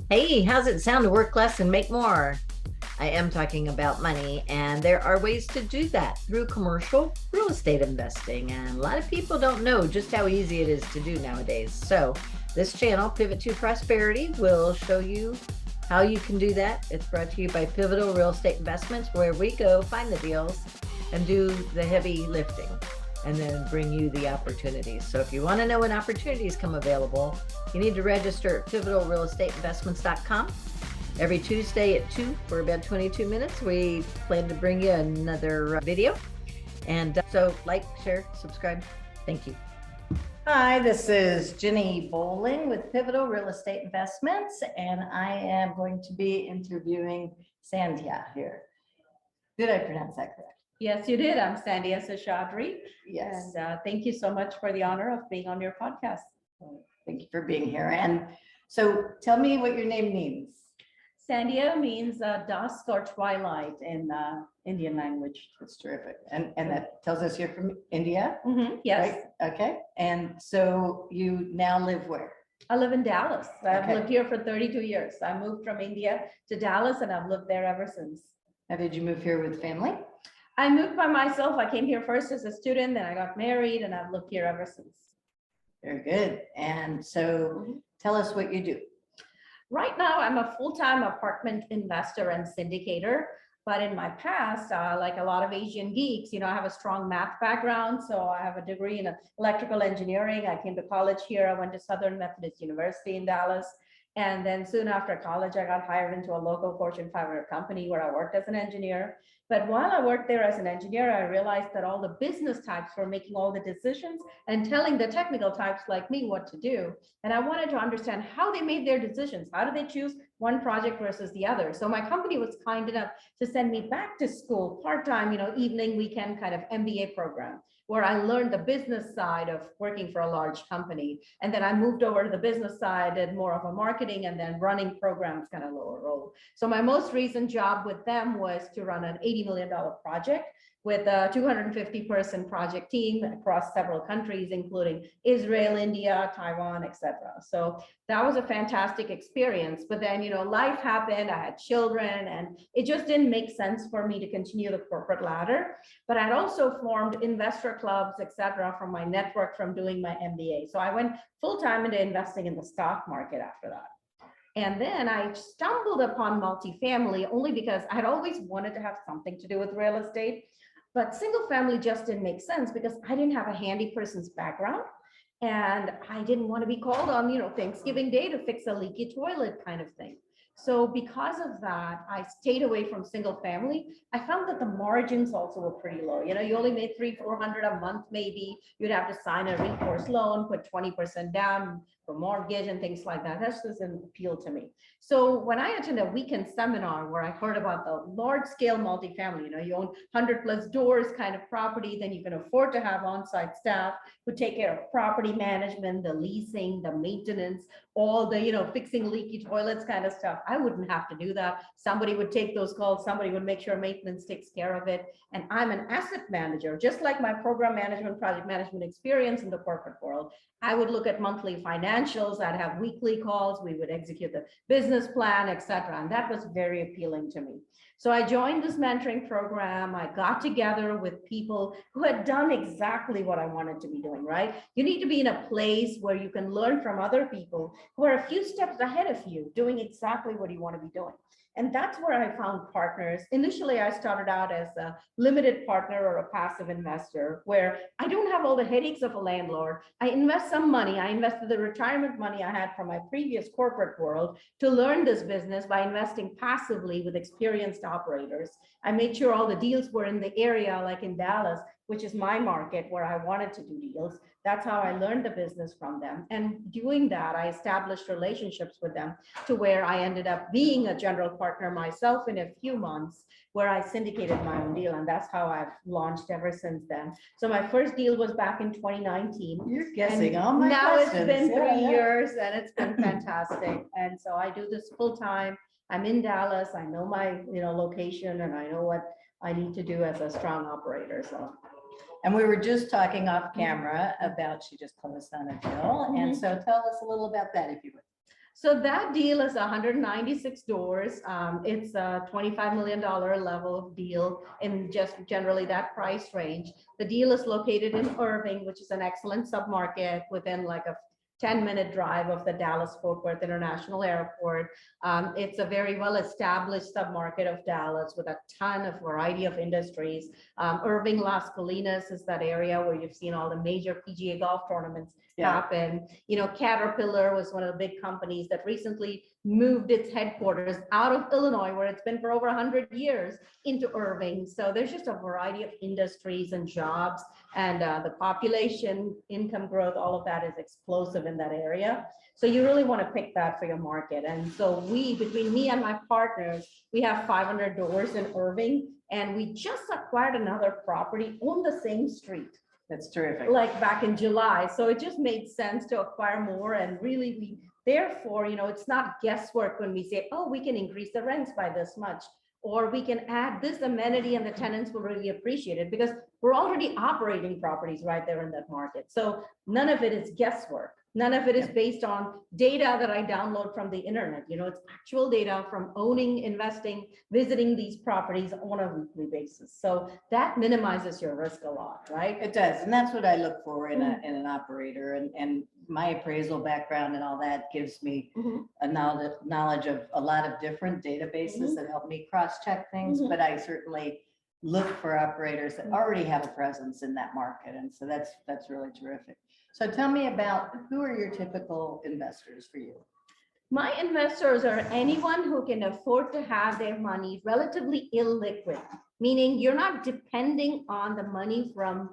Hey, how's it sound to work less and make more? I am talking about money, and there are ways to do that through commercial real estate investing. And a lot of people don't know just how easy it is to do nowadays. So, this channel, Pivot to Prosperity, will show you how you can do that. It's brought to you by Pivotal Real Estate Investments, where we go find the deals and do the heavy lifting and then bring you the opportunities. So if you want to know when opportunities come available, you need to register at pivotalrealestateinvestments.com. Every Tuesday at 2 for about 22 minutes, we plan to bring you another video. And so like, share, subscribe. Thank you. Hi, this is Ginny Bolling with Pivotal Real Estate Investments, and I am going to be interviewing Sandhya here. Did I pronounce that correct? Yes, you did. I'm Sandhya Seshadri. Yes. And thank you so much for the honor of being on your podcast. Thank you for being here. And so tell me what your name means. Sandhya means dusk or twilight in Indian language. That's terrific. And that tells us you're from India? Yes. Right? Okay. And so you now live where? I live in Dallas. I've Okay. lived here for 32 years. I moved from India to Dallas and I've lived there ever since. Now, did you move here with family? I moved by myself. I came here first as a student, then I got married and I've lived here ever since. Very good. And so tell us what you do. Right now, I'm a full-time apartment investor and syndicator. But in my past, like a lot of Asian geeks, I have a strong math background. So I have a degree in electrical engineering. I came to college here. I went to Southern Methodist University in Dallas. And then soon after college, I got hired into a local Fortune 500 company where I worked as an engineer. But while I worked there as an engineer, I realized that all the business types were making all the decisions and telling the technical types like me what to do. And I wanted to understand how they made their decisions. How do they choose one project versus the other? So my company was kind enough to send me back to school, part-time, evening, weekend kind of MBA program, where I learned the business side of working for a large company. And then I moved over to the business side, did more of a marketing and then running programs, kind of lower role. So my most recent job with them was to run an $80 million project with a 250-person project team across several countries, including Israel, India, Taiwan, etc. So that was a fantastic experience. But then, life happened. I had children, and it just didn't make sense for me to continue the corporate ladder. But I'd also formed investor clubs, etc., from my network from doing my MBA. So I went full-time into investing in the stock market after that. And then I stumbled upon multifamily only because I had always wanted to have something to do with real estate. But single family just didn't make sense because I didn't have a handy person's background. And I didn't want to be called on, Thanksgiving Day to fix a leaky toilet kind of thing. So because of that, I stayed away from single family. I found that the margins also were pretty low. You only made $300-400 a month, maybe. You'd have to sign a recourse loan, put 20% down for mortgage and things like that. That just doesn't appeal to me. So when I attended a weekend seminar where I heard about the large scale multifamily, you own 100+ doors kind of property, then you can afford to have on-site staff who take care of property management, the leasing, the maintenance, all the, fixing leaky toilets kind of stuff. I wouldn't have to do that. Somebody would take those calls. Somebody would make sure maintenance takes care of it. And I'm an asset manager, just like my program management, project management experience in the corporate world. I would look at monthly financials. I'd have weekly calls. We would execute the business plan, etc. And that was very appealing to me. So I joined this mentoring program. I got together with people who had done exactly what I wanted to be doing, right? You need to be in a place where you can learn from other people who are a few steps ahead of you, doing exactly what you want to be doing. And that's where I found partners. Initially, I started out as a limited partner or a passive investor, where I don't have all the headaches of a landlord. I invest some money. I invested the retirement money I had from my previous corporate world to learn this business by investing passively with experienced operators. I made sure all the deals were in the area, like in Dallas, which is my market where I wanted to do deals. That's how I learned the business from them. And doing that, I established relationships with them to where I ended up being a general partner myself in a few months, where I syndicated my own deal. And that's how I've launched ever since then. So my first deal was back in 2019. You're guessing all my now questions. It's been 3 years and it's been fantastic. And so I do this full time. I'm in Dallas. I know my location, and I know what I need to do as a strong operator. So. And we were just talking off camera about, she just closed on a deal. And so tell us a little about that, if you would. So that deal is 196 doors. It's a $25 million level deal in just generally that price range. The deal is located in Irving, which is an excellent submarket within like a 10-minute drive of the Dallas-Fort Worth International Airport. It's a very well-established submarket of Dallas with a ton of variety of industries. Irving, Las Colinas is that area where you've seen all the major PGA golf tournaments happen. You know, Caterpillar was one of the big companies that recently moved its headquarters out of Illinois, where it's been for over 100 years, into Irving. So there's just a variety of industries and jobs, and the population, income growth, all of that is explosive in that area. So you really want to pick that for your market. And so between me and my partners, we have 500 doors in Irving, and we just acquired another property on the same street. That's terrific. Like back in July. So it just made sense to acquire more. And really, therefore, you know, it's not guesswork when we say, oh, we can increase the rents by this much, or we can add this amenity and the tenants will really appreciate it, because we're already operating properties right there in that market. So none of it is guesswork. None of it is based on data that I download from the internet. You know, it's actual data from owning, investing, visiting these properties on a weekly basis. So that minimizes your risk a lot, right? It does. And that's what I look for in an operator. And my appraisal background and all that gives me a knowledge of a lot of different databases that help me cross-check things. But I certainly look for operators that already have a presence in that market. And so that's really terrific. So tell me about, who are your typical investors for you? My investors are anyone who can afford to have their money relatively illiquid, meaning you're not depending on the money from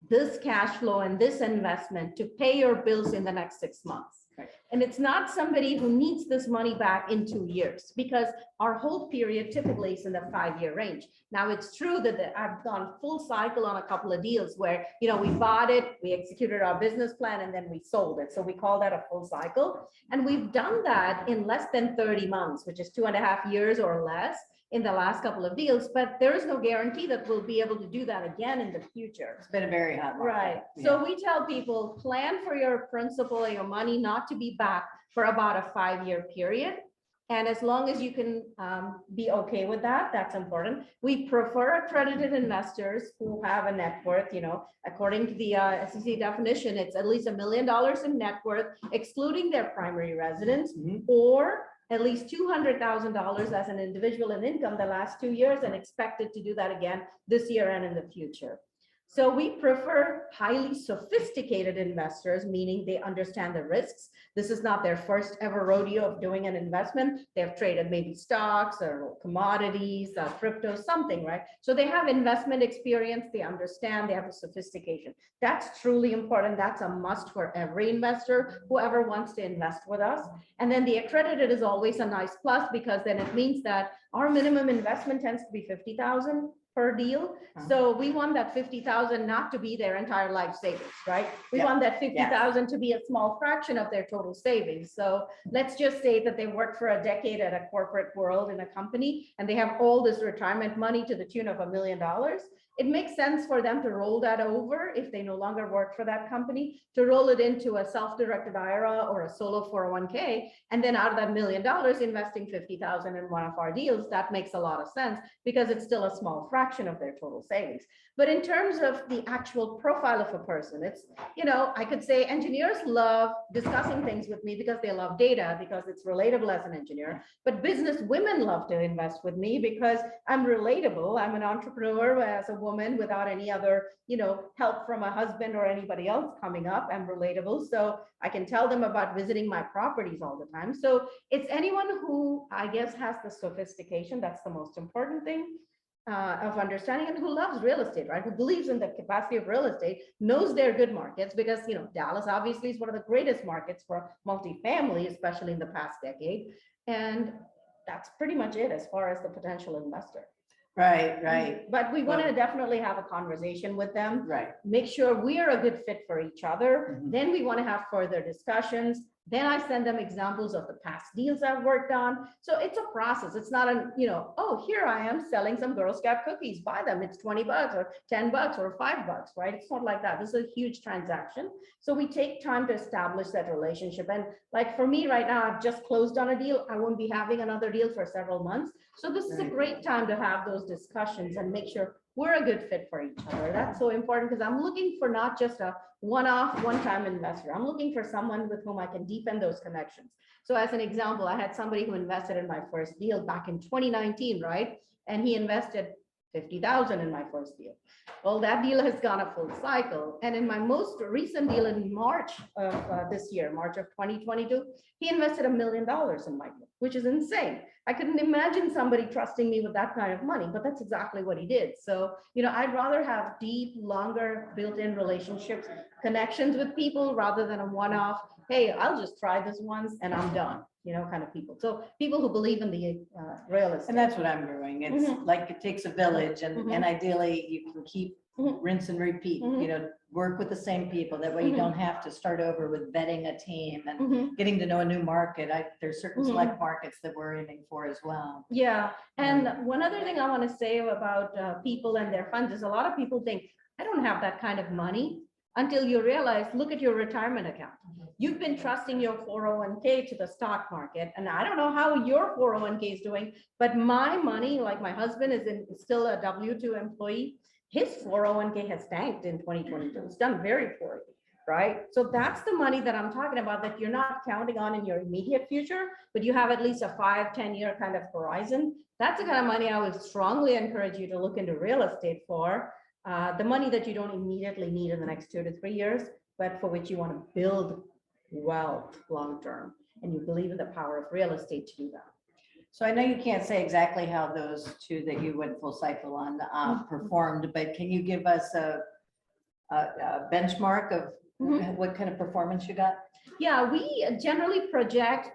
this cash flow and this investment to pay your bills in the next 6 months. Right. And it's not somebody who needs this money back in 2 years, because our hold period typically is in the 5-year range. Now, it's true that I've gone full cycle on a couple of deals where, you know, we bought it, we executed our business plan, and then we sold it. So we call that a full cycle. And we've done that in less than 30 months, which is 2.5 years or less in the last couple of deals, but there is no guarantee that we'll be able to do that again in the future. It's been a very hot market. Right. So we tell people, plan for your principal or your money not to be back for about a 5-year period. And as long as you can be okay with that, that's important. We prefer accredited investors who have a net worth, you know, according to the SEC definition, it's at least $1 million in net worth, excluding their primary residence, or at least $200,000 as an individual in income the last 2 years, and expected to do that again this year and in the future. So we prefer highly sophisticated investors, meaning they understand the risks. This is not their first ever rodeo of doing an investment. They have traded maybe stocks or commodities, crypto, something, right? So they have investment experience, they understand, they have a sophistication. That's truly important. That's a must for every investor, whoever wants to invest with us. And then the accredited is always a nice plus, because then it means that our minimum investment tends to be $50,000 per deal. So we want that 50,000 not to be their entire life savings, right? We want that 50,000 to be a small fraction of their total savings. So let's just say that they worked for a decade at a corporate world in a company, and they have all this retirement money to the tune of $1 million. It makes sense for them to roll that over, if they no longer work for that company, to roll it into a self-directed IRA or a solo 401k. And then out of that $1 million, investing 50,000 in one of our deals, that makes a lot of sense, because it's still a small fraction of their total savings. But in terms of the actual profile of a person, it's, you know, I could say engineers love discussing things with me because they love data, because it's relatable as an engineer. But business women love to invest with me because I'm relatable. I'm an entrepreneur as a woman without any other, you know, help from a husband or anybody else coming up. I'm relatable. So I can tell them about visiting my properties all the time. So it's anyone who, I guess, has the sophistication. That's the most important thing. Of understanding, and who loves real estate, right? Who believes in the capacity of real estate, knows they're good markets, because, you know, Dallas obviously is one of the greatest markets for multifamily, especially in the past decade. And that's pretty much it as far as the potential investor. Right. But we want to definitely have a conversation with them. Right. Make sure we are a good fit for each other. Then we want to have further discussions. Then I send them examples of the past deals I've worked on. So it's a process. It's not a, oh, here I am selling some Girl Scout cookies, buy them. It's $20 or $10 or $5, right? It's not like that. This is a huge transaction. So we take time to establish that relationship. And like for me right now, I've just closed on a deal. I won't be having another deal for several months. So this is a great time to have those discussions and make sure we're a good fit for each other. That's so important because I'm looking for not just a one-off, one-time investor. I'm looking for someone with whom I can deepen those connections. So as an example, I had somebody who invested in my first deal back in 2019, right? And he invested 50,000 in my first deal. Well, that deal has gone a full cycle. And in my most recent deal in March of this year, March of 2022, he invested $1 million in my deal, which is insane. I couldn't imagine somebody trusting me with that kind of money, but that's exactly what he did. So, I'd rather have deep, longer built-in relationships, connections with people rather than a one-off, hey, I'll just try this once and I'm done, kind of people. So people who believe in the real estate. And that's what I'm doing. It's like it takes a village and ideally you can keep rinse and repeat, work with the same people. That way you don't have to start over with vetting a team and getting to know a new market. There's certain select markets that we're aiming for as well. Yeah. And one other thing I want to say about people and their funds is a lot of people think, I don't have that kind of money, until you realize, look at your retirement account. You've been trusting your 401k to the stock market. And I don't know how your 401k is doing, but my money, like my husband is still a W-2 employee. His 401k has tanked in 2022. It's done very poorly, right? So that's the money that I'm talking about that you're not counting on in your immediate future, but you have at least a 5-10 year kind of horizon. That's the kind of money I would strongly encourage you to look into real estate for. The money that you don't immediately need in the next 2 to 3 years, but for which you want to build wealth long-term. And you believe in the power of real estate to do that. So I know you can't say exactly how those two that you went full cycle on performed, but can you give us a benchmark of what kind of performance you got? Yeah, we generally project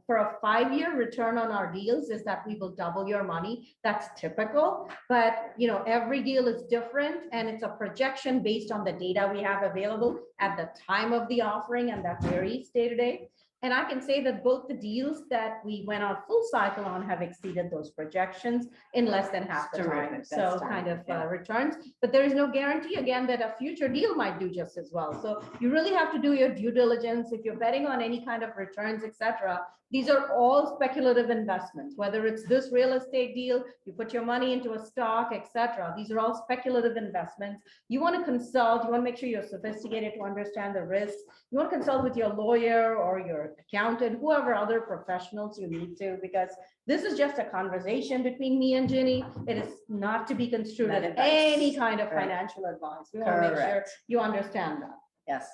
for a 5-year return on our deals is that we will double your money. That's typical, but every deal is different and it's a projection based on the data we have available at the time of the offering, and that varies day to day. And I can say that both the deals that we went on full cycle on have exceeded those projections in less than half the time. So kind of returns, but there is no guarantee again that a future deal might do just as well. So you really have to do your due diligence. If you're betting on any kind of returns, etc., these are all speculative investments, whether it's this real estate deal, you put your money into a stock, etc. These are all speculative investments. You want to consult, you want to make sure you're sophisticated to understand the risks. You want to consult with your lawyer or your accountant, whoever other professionals you need to, because this is just a conversation between me and Ginny. It is not to be construed as any kind of financial advice. We want to make sure you understand that. Yes.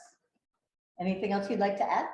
Anything else you'd like to add?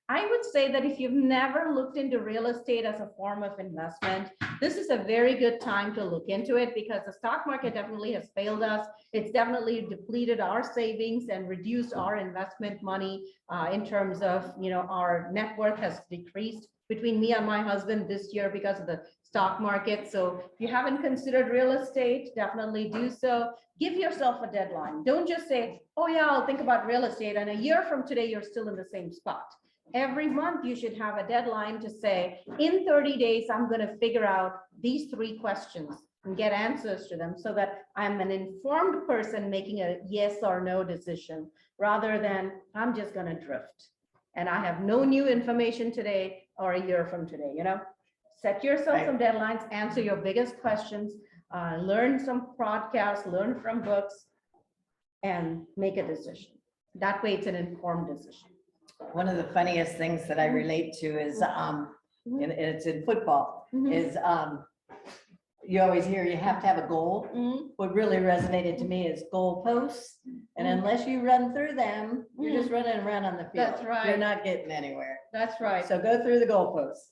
I would say that if you've never looked into real estate as a form of investment, this is a very good time to look into it, because the stock market definitely has failed us. It's definitely depleted our savings and reduced our investment money in terms of, our net worth has decreased between me and my husband this year because of the stock market. So if you haven't considered real estate, definitely do so. Give yourself a deadline. Don't just say, oh yeah, I'll think about real estate, and a year from today, you're still in the same spot. Every month you should have a deadline to say, in 30 days, I'm going to figure out these 3 questions and get answers to them so that I'm an informed person making a yes or no decision, rather than I'm just going to drift and I have no new information today or a year from today. Set yourself some deadlines, answer your biggest questions, learn some podcasts, learn from books, and make a decision. That way it's an informed decision. One of the funniest things that I relate to is, and it's in football, is you always hear you have to have a goal. What really resonated to me is goal posts. And unless you run through them, you're just running around on the field. That's right. You're not getting anywhere. That's right. So go through the goal posts.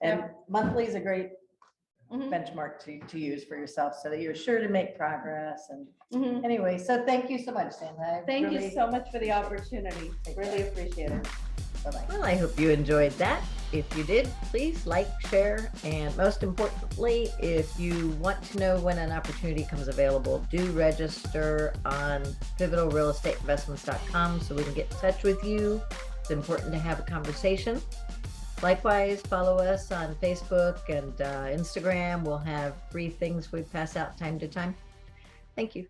And monthly is a great benchmark to use for yourself so that you're sure to make progress. And anyway, so thank you so much, Sandhya. Thank you so much for the opportunity. Really appreciate it. Bye-bye. Well, I hope you enjoyed that. If you did, please like, share, and most importantly, if you want to know when an opportunity comes available, do register on pivotalrealestateinvestments.com so we can get in touch with you It's important to have a conversation. Likewise, follow us on Facebook and Instagram. We'll have free things we pass out time to time. Thank you.